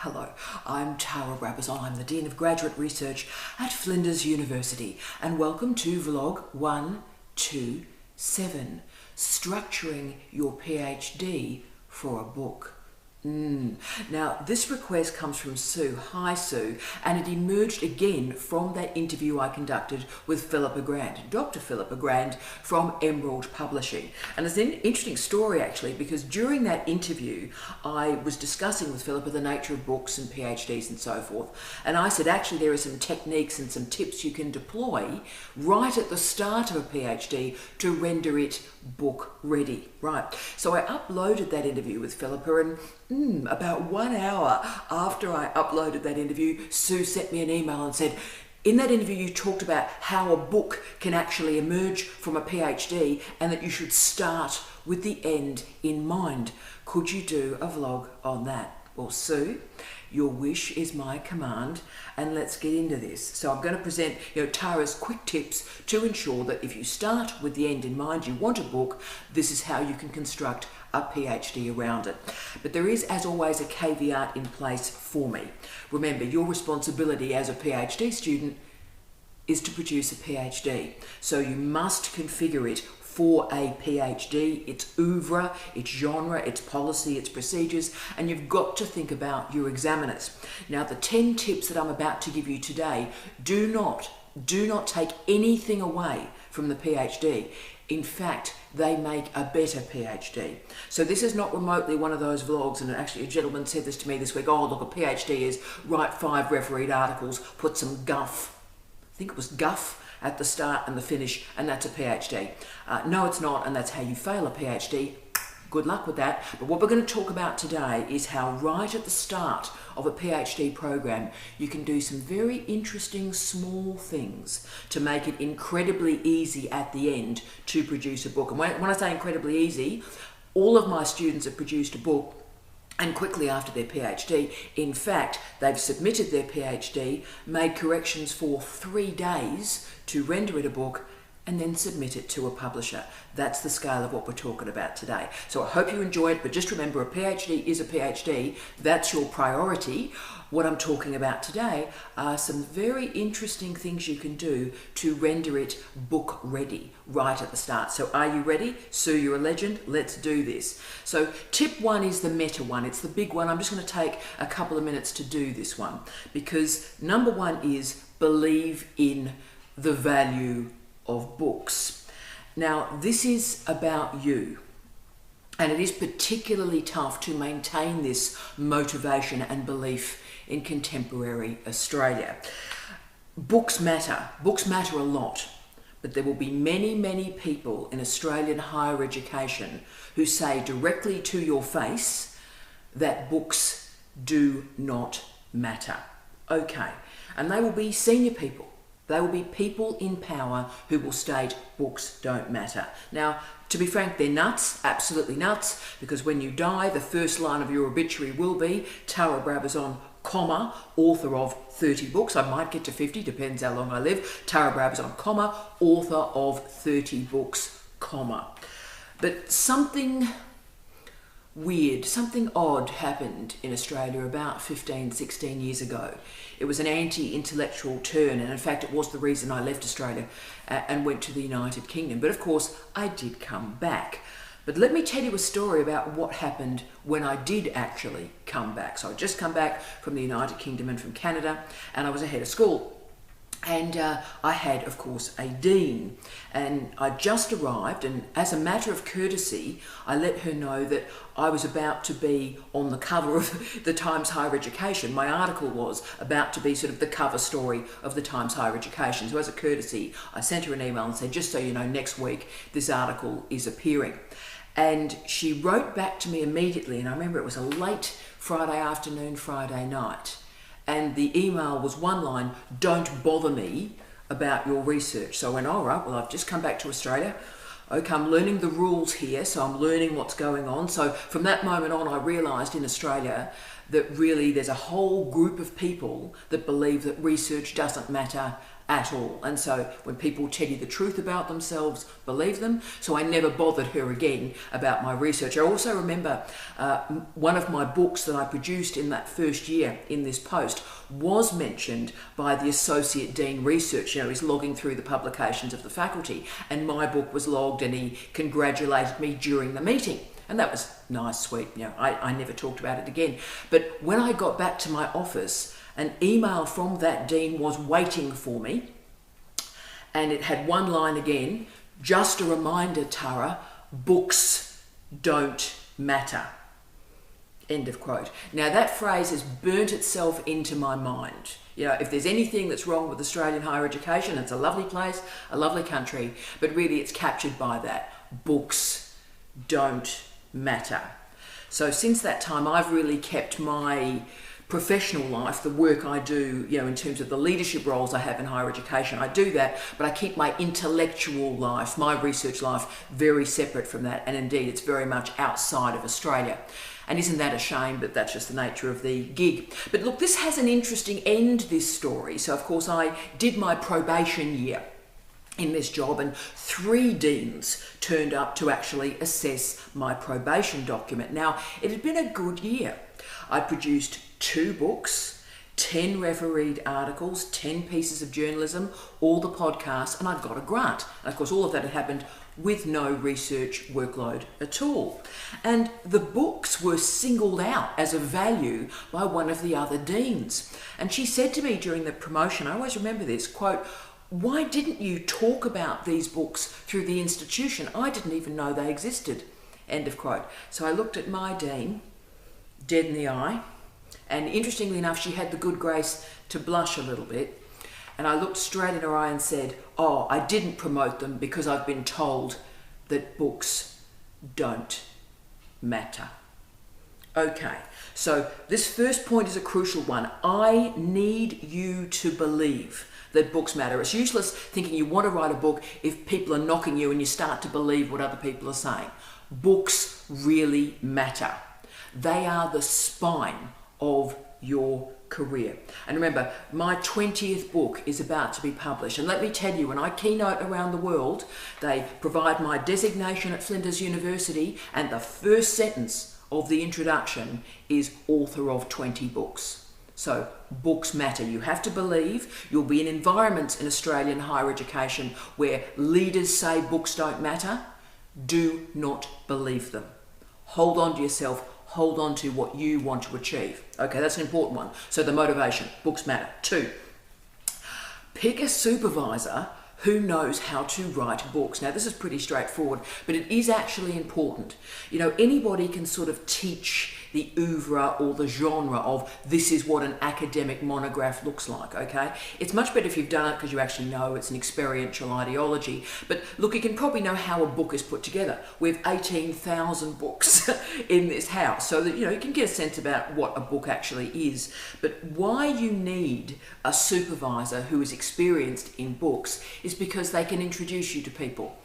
Hello, I'm Tara Brabazon. I'm the Dean of Graduate Research at Flinders University, and welcome to Vlog 127, Structuring Your PhD for a Book. Now, this request comes from Sue. Hi, Sue. And it emerged again from that interview I conducted with Philippa Grand, Dr. Philippa Grand from Emerald Publishing. And it's an interesting story, actually, because during that interview, I was discussing with Philippa the nature of books and PhDs and so forth. And I said, actually, there are some techniques and some tips you can deploy right at the start of a PhD to render it book ready. Right. So I uploaded that interview with Philippa, and about 1 hour after I uploaded that interview, Sue sent me an email and said, in that interview you talked about how a book can actually emerge from a PhD and that you should start with the end in mind. Could you do a vlog on that? Well, Sue, your wish is my command, and let's get into this. So I'm going to present Tara's quick tips to ensure that if you start with the end in mind, you want a book, this is how you can construct a PhD around it. But there is, as always, a caveat in place for me. Remember, your responsibility as a PhD student is to produce a PhD. So you must configure it for a PhD, its oeuvre, its genre, its policy, its procedures, and you've got to think about your examiners. Now, the 10 tips that I'm about to give you today do not take anything away from the PhD. In fact, they make a better PhD. So this is not remotely one of those vlogs, and actually a gentleman said this to me this week, oh look, a PhD is write 5 refereed articles, put some guff, I think it was guff, at the start and the finish, and that's a PhD. No, it's not, and that's how you fail a PhD. Good luck with that. But what we're going to talk about today is how right at the start of a PhD program, you can do some very interesting small things to make it incredibly easy at the end to produce a book. And when I say incredibly easy, all of my students have produced a book and quickly after their PhD. In fact, they've submitted their PhD, made corrections for 3 days to render it a book, and then submit it to a publisher. That's the scale of what we're talking about today. So I hope you enjoyed, but just remember, a PhD is a PhD. That's your priority. What I'm talking about today are some very interesting things you can do to render it book ready right at the start. So are you ready? Sue, you're a legend. Let's do this. So tip 1 is the meta one. It's the big one. I'm just going to take a couple of minutes to do this one, because number 1 is believe in the value of books. Now, this is about you, and it is particularly tough to maintain this motivation and belief in contemporary Australia. Books matter a lot, but there will be many people in Australian higher education who say directly to your face that books do not matter. Okay, and they will be senior people. They will be people in power who will state books don't matter. Now, to be frank, they're nuts, absolutely nuts, because when you die, the first line of your obituary will be Tara Brabazon, comma, author of 30 books. I might get to 50, depends how long I live. Tara Brabazon, comma, author of 30 books, comma. But something weird, something odd happened in Australia about 15, 16 years ago. It was an anti-intellectual turn, and in fact it was the reason I left Australia and went to the United Kingdom. But of course I did come back. But let me tell you a story about what happened when I did actually come back. So I'd just come back from the United Kingdom and from Canada, and I was ahead of school. And I had, of course, a dean, and I just arrived, and as a matter of courtesy, I let her know that I was about to be on the cover of the Times Higher Education. My article was about to be sort of the cover story of the Times Higher Education. So as a courtesy, I sent her an email and said, just so you know, next week this article is appearing. And she wrote back to me immediately, and I remember it was a late Friday afternoon, Friday night. And the email was one line, don't bother me about your research. So I went, all right, well, I've just come back to Australia. Okay, I'm learning the rules here, so I'm learning what's going on. So from that moment on, I realised in Australia that really there's a whole group of people that believe that research doesn't matter at all. And so when people tell you the truth about themselves, believe them. So I never bothered her again about my research. I also remember one of my books that I produced in that first year in this post was mentioned by the Associate Dean Research. You know, he's logging through the publications of the faculty, and my book was logged, and he congratulated me during the meeting. And that was nice, sweet. You know, I never talked about it again. But when I got back to my office, an email from that dean was waiting for me, and it had one line again: just a reminder, Tara, books don't matter. End of quote. Now that phrase has burnt itself into my mind. You know, if there's anything that's wrong with Australian higher education, it's a lovely place, a lovely country, but really it's captured by that. Books don't matter. So since that time, I've really kept my professional life, the work I do, you know, in terms of the leadership roles I have in higher education, I do that, but I keep my intellectual life, my research life, very separate from that. And indeed, it's very much outside of Australia. And isn't that a shame? But that's just the nature of the gig. But look, this has an interesting end, this story. So of course, I did my probation year in this job, and 3 deans turned up to actually assess my probation document. Now, it had been a good year. I produced 2 books, 10 refereed articles, 10 pieces of journalism, all the podcasts, and I'd got a grant. And of course, all of that had happened with no research workload at all. And the books were singled out as a value by one of the other deans. And she said to me during the promotion, I always remember this, quote, "Why didn't you talk about these books through the institution? I didn't even know they existed." End of quote. So I looked at my dean, dead in the eye, and interestingly enough, she had the good grace to blush a little bit. And I looked straight in her eye and said, "Oh, I didn't promote them because I've been told that books don't matter." Okay, so this first point is a crucial one. I need you to believe that books matter. It's useless thinking you want to write a book if people are knocking you and you start to believe what other people are saying. Books really matter. They are the spine of your career. And remember, my 20th book is about to be published. And let me tell you, when I keynote around the world, they provide my designation at Flinders University, and the first sentence of the introduction is author of 20 books. So books matter. You have to believe. You'll be in environments in Australian higher education where leaders say books don't matter. Do not believe them. Hold on to yourself. Hold on to what you want to achieve. Okay, that's an important one. So the motivation, books matter. 2, pick a supervisor who knows how to write books. Now, this is pretty straightforward, but it is actually important. You know, anybody can sort of teach the oeuvre or the genre of this is what an academic monograph looks like, okay? It's much better if you've done it because you actually know it's an experiential ideology. But look, you can probably know how a book is put together. We have 18,000 books in this house, so that, you know, you can get a sense about what a book actually is. But why you need a supervisor who is experienced in books is because they can introduce you to people.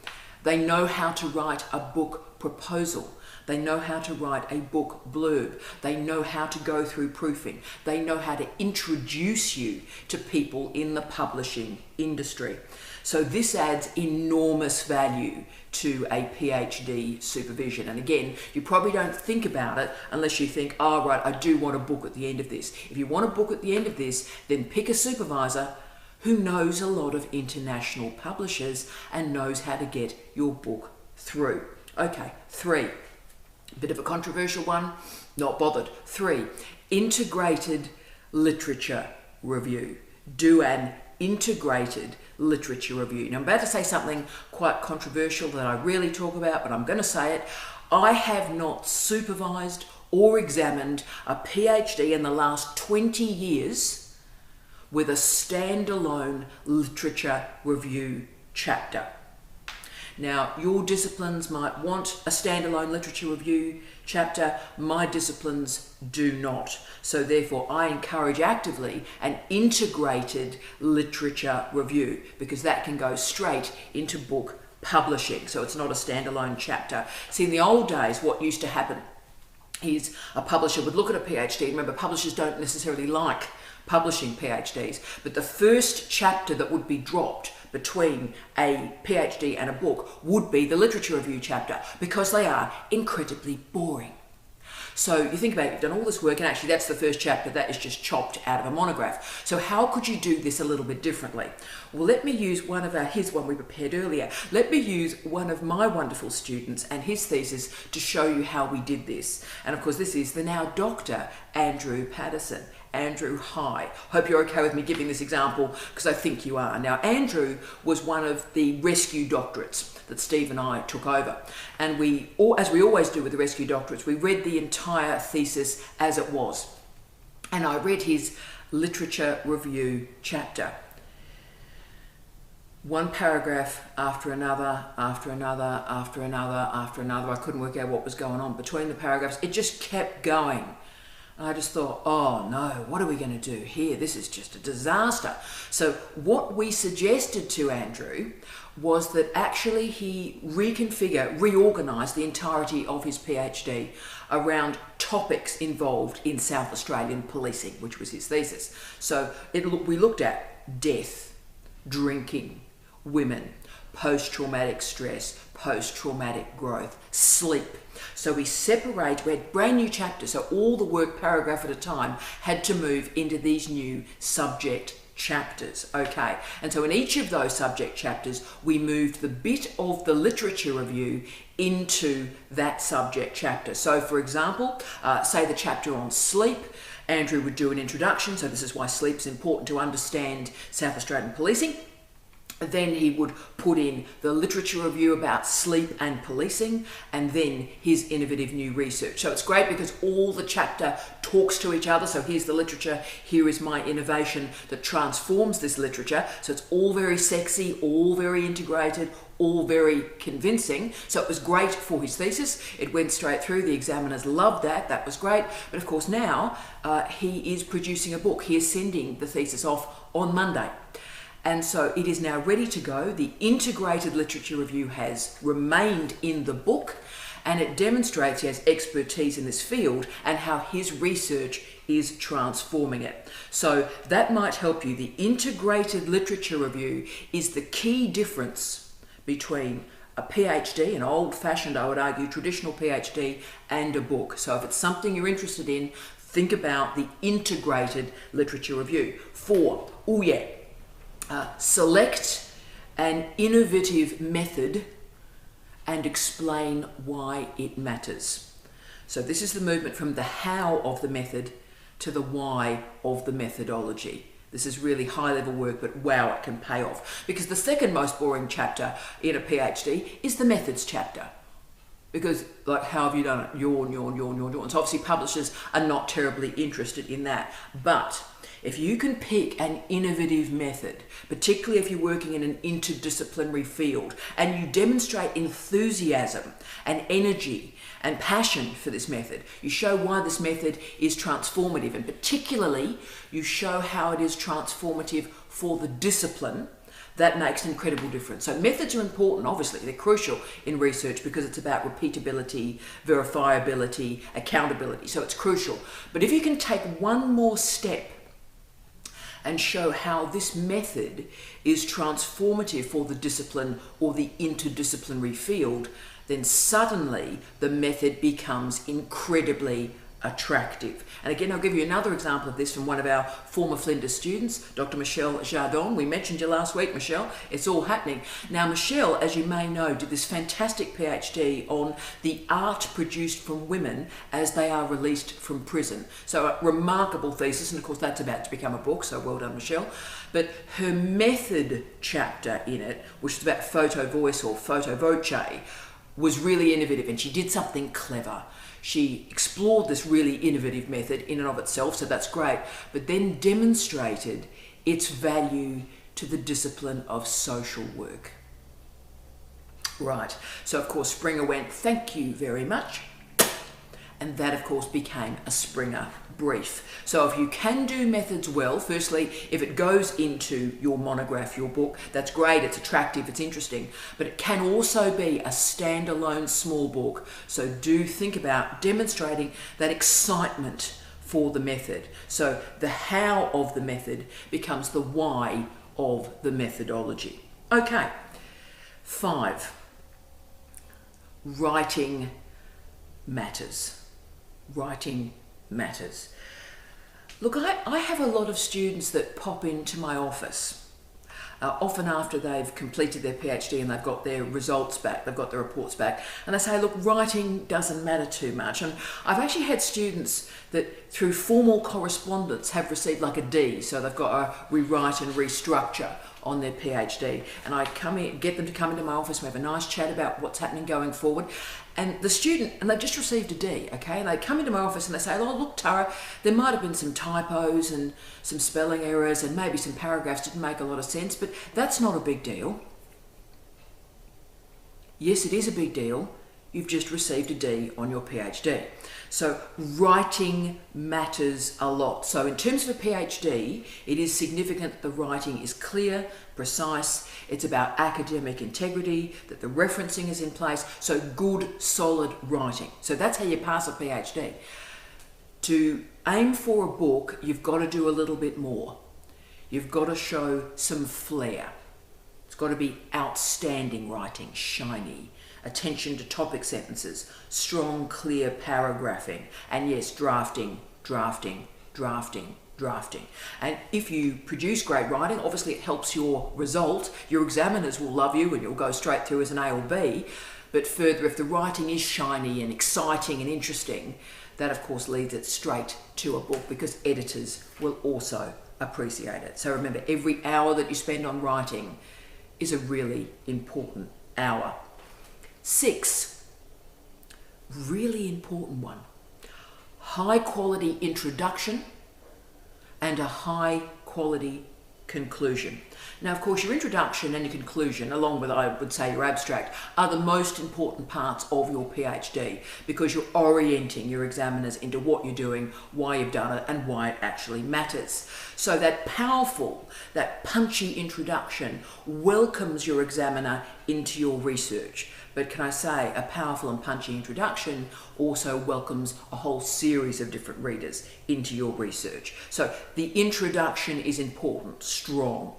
They know how to write a book proposal. They know how to write a book blurb. They know how to go through proofing. They know how to introduce you to people in the publishing industry. So this adds enormous value to a PhD supervision. And again, you probably don't think about it unless you think, oh, right, I do want a book at the end of this. If you want a book at the end of this, then pick a supervisor who knows a lot of international publishers and knows how to get your book through. Okay, 3. Bit of a controversial one, not bothered. 3, integrated literature review. Do an integrated literature review. Now, I'm about to say something quite controversial that I rarely talk about, but I'm going to say it. I have not supervised or examined a PhD in the last 20 years with a standalone literature review chapter. Now, your disciplines might want a standalone literature review chapter. My disciplines do not. So therefore, I encourage actively an integrated literature review, because that can go straight into book publishing. So it's not a standalone chapter. See, in the old days, what used to happen is a publisher would look at a PhD. Remember, publishers don't necessarily like publishing PhDs, but the first chapter that would be dropped between a PhD and a book would be the literature review chapter, because they are incredibly boring. So you think about it, you've done all this work, and actually that's the first chapter that is just chopped out of a monograph. So how could you do this a little bit differently? Well, let me use here's one we prepared earlier. Let me use one of my wonderful students and his thesis to show you how we did this. And of course, this is the now Dr. Andrew Patterson. Andrew, hi. Hope you're okay with me giving this example, because I think you are. Now, Andrew was one of the rescue doctorates that Steve and I took over. And as we always do with the rescue doctorates, we read the entire thesis as it was. And I read his literature review chapter. One paragraph after another, after another, after another, after another. I couldn't work out what was going on between the paragraphs. It just kept going. I just thought, oh no, what are we going to do here? This is just a disaster. So what we suggested to Andrew was that actually he reorganised the entirety of his PhD around topics involved in South Australian policing, which was his thesis. So we looked at death, drinking, women, post-traumatic stress, post-traumatic growth, sleep. So we had brand new chapters, so all the work paragraph at a time had to move into these new subject chapters, okay? And so in each of those subject chapters, we moved the bit of the literature review into that subject chapter. So for example, say the chapter on sleep, Andrew would do an introduction, so this is why sleep's important to understand South Australian policing. Then he would put in the literature review about sleep and policing, and then his innovative new research. So it's great because all the chapter talks to each other. So here's the literature, here is my innovation that transforms this literature. So it's all very sexy, all very integrated, all very convincing. So it was great for his thesis. It went straight through. The examiners loved that. That was great. But of course now he is producing a book. He is sending the thesis off on Monday. And so it is now ready to go. The integrated literature review has remained in the book, and it demonstrates he has expertise in this field and how his research is transforming it. So that might help you. The integrated literature review is the key difference between a PhD, an old-fashioned, I would argue, traditional PhD, and a book. So if it's something you're interested in, think about the integrated literature review. 4, select an innovative method and explain why it matters. So this is the movement from the how of the method to the why of the methodology. This is really high-level work, but wow, it can pay off. Because the second most boring chapter in a PhD is the methods chapter. Because, like, how have you done it? Yawn, yawn, yawn, yawn, yawn. So obviously publishers are not terribly interested in that. But if you can pick an innovative method, particularly if you're working in an interdisciplinary field, and you demonstrate enthusiasm and energy and passion for this method, you show why this method is transformative, and particularly you show how it is transformative for the discipline, that makes an incredible difference. So methods are important, obviously. They're crucial in research because it's about repeatability, verifiability, accountability. So it's crucial. But if you can take one more step and show how this method is transformative for the discipline or the interdisciplinary field, then suddenly the method becomes incredibly attractive. And again, I'll give you another example of this from one of our former Flinders students, Dr. Michelle Jardon. We mentioned you last week, Michelle. It's all happening. Now, Michelle, as you may know, did this fantastic PhD on the art produced from women as they are released from prison. So a remarkable thesis, and of course that's about to become a book, so well done, Michelle. But her method chapter in it, which is about photo voice or photo voce, was really innovative, and she did something clever. She explored this really innovative method in and of itself, so that's great, but then demonstrated its value to the discipline of social work. Right, so of course Springer went, thank you very much, and that of course became a Springer brief. So if you can do methods well, firstly, if it goes into your monograph, your book, that's great, it's attractive, it's interesting, but it can also be a standalone small book. So do think about demonstrating that excitement for the method. So the how of the method becomes the why of the methodology. Okay, 5, writing matters. Writing matters. Look, I have a lot of students that pop into my office, often after they've completed their PhD and they've got their results back, they've got their reports back, and they say, look, writing doesn't matter too much. And I've actually had students that through formal correspondence have received like a D, so they've got to rewrite and restructure on their PhD. And I get them to come into my office, we have a nice chat about what's happening going forward. And the student, and they've just received a D, okay? And they come into my office and they say, oh, look, Tara, there might have been some typos and some spelling errors and maybe some paragraphs didn't make a lot of sense, but that's not a big deal. Yes, it is a big deal. You've just received a D on your PhD. So writing matters a lot. So in terms of a PhD, it is significant that the writing is clear, precise, it's about academic integrity, that the referencing is in place, so good, solid writing. So that's how you pass a PhD. To aim for a book, you've got to do a little bit more. You've got to show some flair. It's got to be outstanding writing, shiny, attention to topic sentences, strong, clear paragraphing, and yes, drafting. And if you produce great writing, obviously it helps your result. Your examiners will love you and you'll go straight through as an A or B. But further, if the writing is shiny and exciting and interesting, that of course leads it straight to a book because editors will also appreciate it. So remember, every hour that you spend on writing is a really important hour. 6, really important one, high quality introduction and a high quality conclusion. Now, of course, your introduction and your conclusion, along with, I would say, your abstract, are the most important parts of your PhD because you're orienting your examiners into what you're doing, why you've done it, and why it actually matters. So that powerful, that punchy introduction welcomes your examiner into your research. But can I say, a powerful and punchy introduction also welcomes a whole series of different readers into your research. So the introduction is important, strong.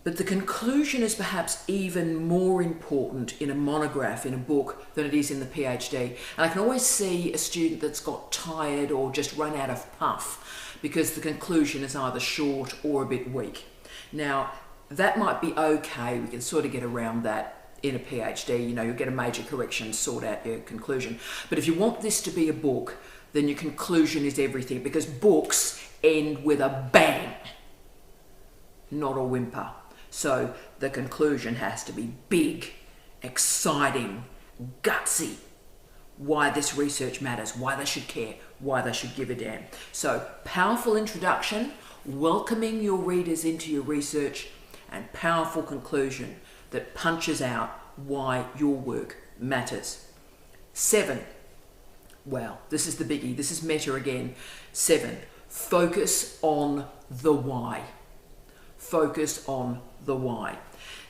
But the conclusion is perhaps even more important in a monograph, in a book, than it is in the PhD. And I can always see a student that's got tired or just run out of puff because the conclusion is either short or a bit weak. Now, that might be okay, we can sort of get around that in a PhD, you'll get a major correction, sort out your conclusion. But if you want this to be a book, then your conclusion is everything because books end with a bang, not a whimper. So the conclusion has to be big, exciting, gutsy, why this research matters, why they should care, why they should give a damn. So powerful introduction, welcoming your readers into your research, and powerful conclusion that punches out why your work matters. 7, wow, this is the biggie, this is meta again. 7, focus on the why. Focus on the why.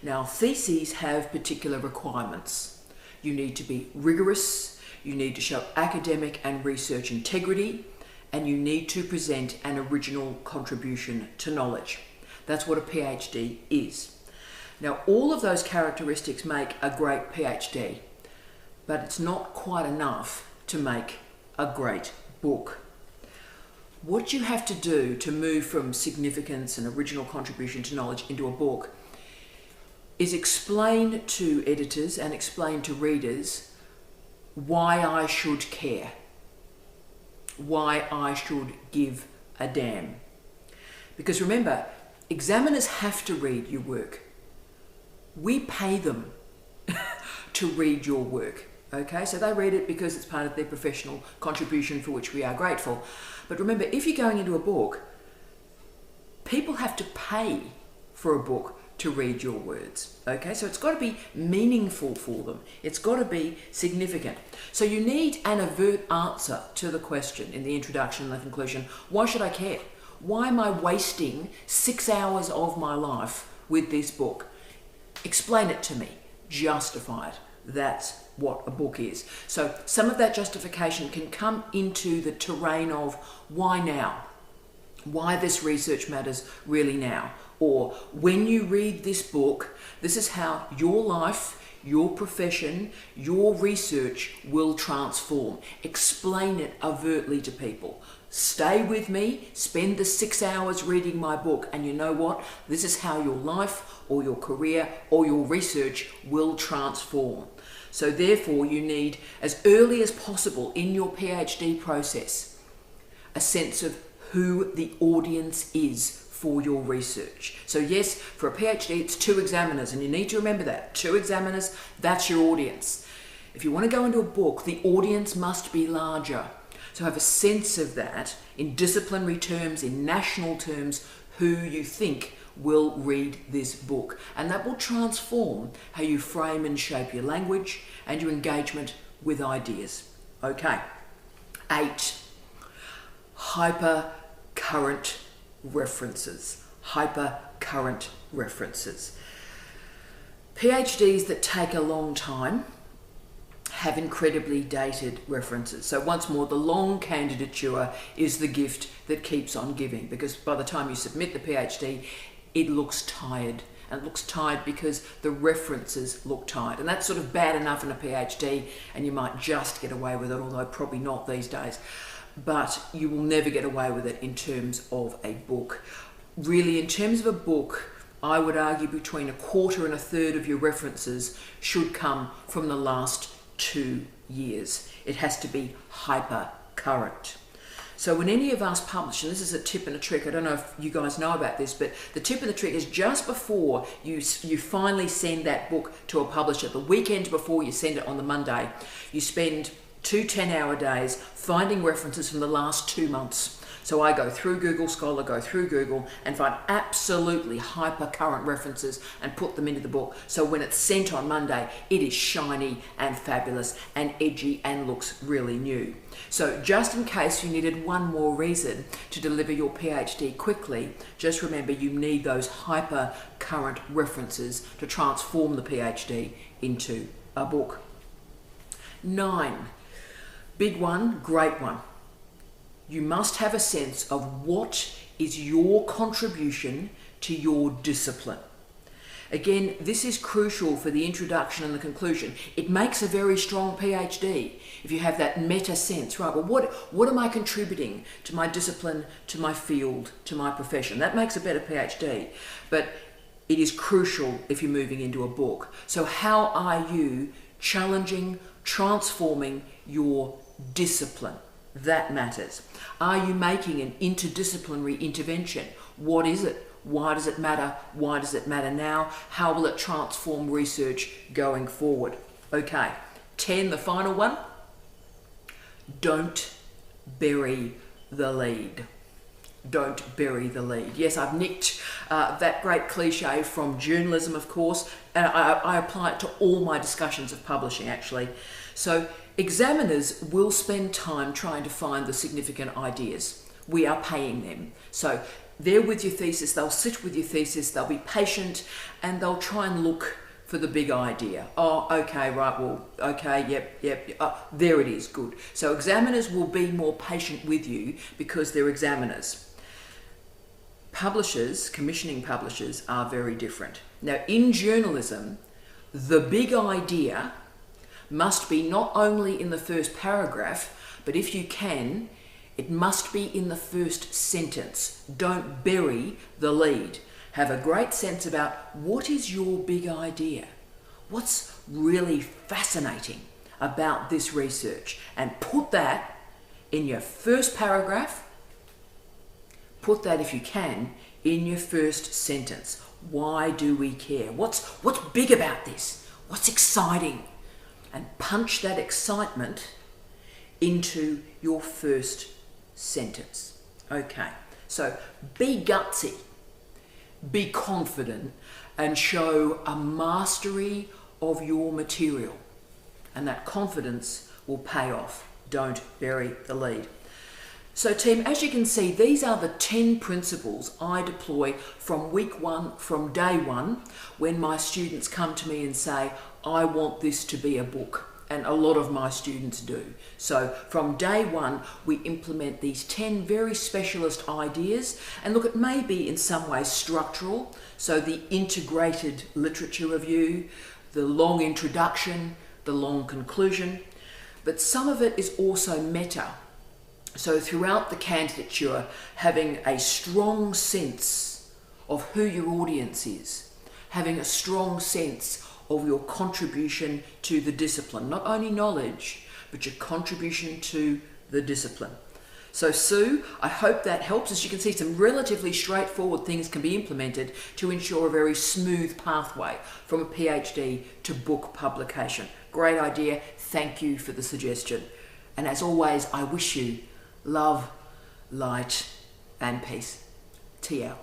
Now, theses have particular requirements. You need to be rigorous, you need to show academic and research integrity, and you need to present an original contribution to knowledge. That's what a PhD is. Now, all of those characteristics make a great PhD, but it's not quite enough to make a great book. What you have to do to move from significance and original contribution to knowledge into a book is explain to editors and explain to readers why I should care, why I should give a damn. Because remember, examiners have to read your work. We pay them to read your work, okay? So they read it because it's part of their professional contribution for which we are grateful. But remember, if you're going into a book, people have to pay for a book to read your words, okay? So it's got to be meaningful for them. It's got to be significant. So you need an overt answer to the question in the introduction and the conclusion. Why should I care? Why am I wasting 6 hours of my life with this book? Explain it to me. Justify it. That's what a book is. So some of that justification can come into the terrain of why now? Why this research matters really now? Or when you read this book, this is how your life, your profession, your research will transform. Explain it overtly to people. Stay with me, spend the 6 hours reading my book, and you know what? This is how your life or your career or your research will transform. So therefore, you need, as early as possible in your PhD process, a sense of who the audience is for your research. So yes, for a PhD, it's 2 examiners, and you need to remember that. 2 examiners, that's your audience. If you want to go into a book, the audience must be larger. So have a sense of that in disciplinary terms, in national terms, who you think will read this book. And that will transform how you frame and shape your language and your engagement with ideas. Okay. 8, hyper-current references. Hyper-current references. PhDs that take a long time have incredibly dated references. So once more, the long candidature is the gift that keeps on giving, because by the time you submit the PhD, it looks tired. And it looks tired because the references look tired. And that's sort of bad enough in a PhD, and you might just get away with it, although probably not these days. But you will never get away with it in terms of a book. Really, in terms of a book, I would argue between 1/4 and 1/3 of your references should come from the last 2 years. It has to be hyper current. So when any of us publish, and this is a tip and a trick, I don't know if you guys know about this, but the tip and the trick is just before you finally send that book to a publisher, the weekend before you send it on the Monday, you spend 2 10-hour days finding references from the last 2 months. So I go through Google Scholar, go through Google, and find absolutely hyper-current references and put them into the book. So when it's sent on Monday, it is shiny and fabulous and edgy and looks really new. So just in case you needed one more reason to deliver your PhD quickly, just remember you need those hyper-current references to transform the PhD into a book. 9, big one, great one. You must have a sense of what is your contribution to your discipline. Again, this is crucial for the introduction and the conclusion. It makes a very strong PhD if you have that meta sense, right? Well, what am I contributing to my discipline, to my field, to my profession? That makes a better PhD, but it is crucial if you're moving into a book. So how are you challenging, transforming your discipline? That matters. Are you making an interdisciplinary intervention? What is it? Why does it matter? Why does it matter now? How will it transform research going forward? Okay, 10, the final one. Don't bury the lead. Don't bury the lead. Yes, I've nicked that great cliche from journalism, of course, and I apply it to all my discussions of publishing, actually. So examiners will spend time trying to find the significant ideas. We are paying them. So they're with your thesis, they'll sit with your thesis, they'll be patient, and they'll try and look for the big idea. Oh, okay, right, well, okay, yep, there it is, good. So examiners will be more patient with you because they're examiners. Publishers, commissioning publishers, are very different. Now, in journalism, the big idea must be not only in the first paragraph, but if you can, it must be in the first sentence. Don't bury the lead. Have a great sense about what is your big idea? What's really fascinating about this research? And put that in your first paragraph. Put that, if you can, in your first sentence. Why do we care? What's big about this? What's exciting? And punch that excitement into your first sentence. Okay, so be gutsy, be confident, and show a mastery of your material. And that confidence will pay off. Don't bury the lead. So team, as you can see, these are the 10 principles I deploy from week 1, from day 1, when my students come to me and say, I want this to be a book. and a lot of my students do. So from day one, we implement these 10 very specialist ideas and look at maybe in some ways structural. So the integrated literature review, the long introduction, the long conclusion, but some of it is also meta. So throughout the candidature, having a strong sense of who your audience is, having a strong sense of your contribution to the discipline, not only knowledge, but your contribution to the discipline. So Sue, I hope that helps. As you can see, some relatively straightforward things can be implemented to ensure a very smooth pathway from a PhD to book publication. Great idea. Thank you for the suggestion. And as always, I wish you love, light, and peace. TL.